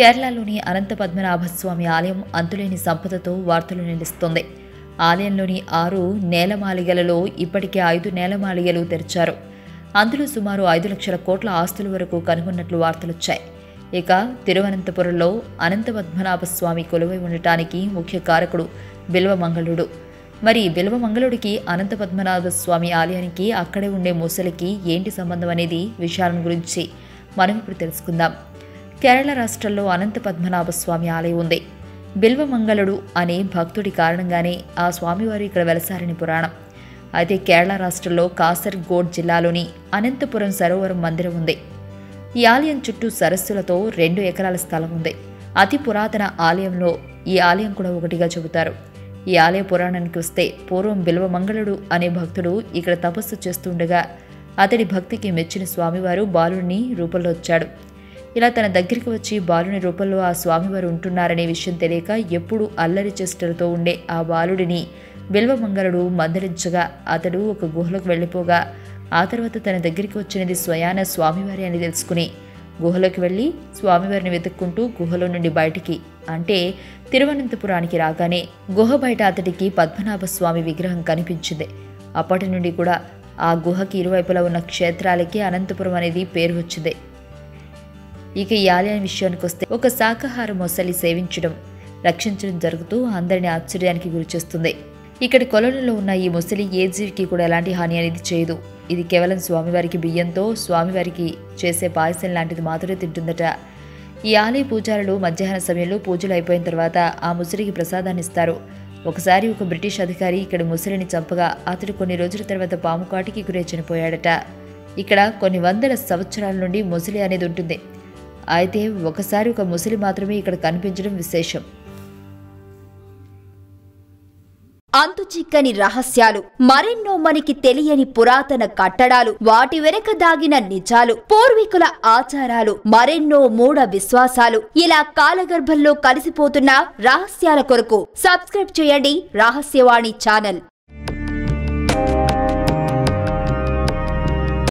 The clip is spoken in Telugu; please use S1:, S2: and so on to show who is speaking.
S1: కేరళలోని అనంత పద్మనాభస్వామి ఆలయం అంతులేని సంపదతో వార్తలు నిలుస్తోంది. ఆలయంలోని 6 నేలమాళిగలలో ఇప్పటికే 5 నేలమాళిగలు తెరిచారు. అందులో సుమారు 5 లక్షల కోట్ల ఆస్తుల వరకు కనుగొన్నట్లు వార్తలొచ్చాయి. ఇక తిరువనంతపురంలో అనంత పద్మనాభస్వామి కొలువై ఉండటానికి ముఖ్య కారకుడు బిల్వమంగళుడు. మరి బిల్వమంగళుడికి అనంత పద్మనాభస్వామి ఆలయానికి అక్కడే ఉండే ముసలికి ఏంటి సంబంధం అనేది విషయాలను గురించి మనం ఇప్పుడు తెలుసుకుందాం. కేరళ రాష్ట్రంలో అనంత పద్మనాభస్వామి ఆలయం ఉంది. బిల్వమంగళుడు అనే భక్తుడి కారణంగానే ఆ స్వామివారు ఇక్కడ వెలసారని పురాణం. అయితే కేరళ రాష్ట్రంలో కాసర్గోడ్ జిల్లాలోని అనంతపురం సరోవరం మందిరం ఉంది. ఈ ఆలయం చుట్టూ సరస్సులతో 2 ఎకరాల స్థలం ఉంది. అతి పురాతన ఆలయంలో ఈ ఆలయం కూడా ఒకటిగా చెబుతారు. ఈ ఆలయ పురాణానికి వస్తే పూర్వం బిల్వమంగళుడు అనే భక్తుడు ఇక్కడ తపస్సు చేస్తుండగా అతడి భక్తికి మెచ్చిన స్వామివారు బాలుని రూపంలో వచ్చాడు. ఇలా తన దగ్గరికి వచ్చి బాలుని రూపంలో ఆ స్వామివారు ఉంటున్నారనే విషయం తెలియక ఎప్పుడూ అల్లరి చేష్టలతో ఉండే ఆ బాలుడిని బిల్వమంగళుడు మందలించగా అతడు ఒక గుహలోకి వెళ్ళిపోగా ఆ తర్వాత తన దగ్గరికి వచ్చినది స్వయాన స్వామివారి అని తెలుసుకుని గుహలోకి వెళ్ళి స్వామివారిని వెతుక్కుంటూ గుహలో నుండి బయటికి అంటే తిరువనంతపురానికి రాగానే గుహ బయట అతడికి పద్మనాభస్వామి విగ్రహం కనిపించింది. అప్పటి నుండి కూడా ఆ గుహకి ఇరువైపులా ఉన్న క్షేత్రాలకి అనంతపురం అనేది పేరు వచ్చింది. ఇక ఈ ఆలయం విషయానికి వస్తే ఒక శాకాహార మొసలి సేవించడం రక్షించడం జరుగుతూ అందరినీ ఆశ్చర్యానికి గురిచేస్తుంది. ఇక్కడి కొలనులో ఉన్న ఈ మొసలి ఏ జీవికి కూడా ఎలాంటి హాని అనేది చేయదు. ఇది కేవలం స్వామివారికి బియ్యంతో స్వామివారికి చేసే పాయసం లాంటిది మాత్రమే తింటుందట. ఈ ఆలయ పూజారులు మధ్యాహ్న సమయంలో పూజలు అయిపోయిన తర్వాత ఆ ముసలికి ప్రసాదాన్ని ఇస్తారు. ఒకసారి ఒక బ్రిటిష్ అధికారి ఇక్కడ ముసలిని చంపగా అతడు కొన్ని రోజుల తర్వాత పాము కాటికి గురై చనిపోయాడట. ఇక్కడ కొన్ని వందల సంవత్సరాల నుండి ముసలి అనేది ఉంటుంది. అయితే ఒకసారి ఒక ముసలి మాత్రమే ఇక్కడ కనిపించడం విశేషం.
S2: అంతుచిక్కని రహస్యాలు, మరెన్నో మనకి తెలియని పురాతన కట్టడాలు, వాటి వెనక దాగిన నిజాలు, పూర్వీకుల ఆచారాలు, మరెన్నో మూఢ విశ్వాసాలు, ఇలా కాలగర్భంలో కలిసిపోతున్న రహస్యాల కొరకు సబ్స్క్రైబ్ చేయండి రహస్యవాణి ఛానల్.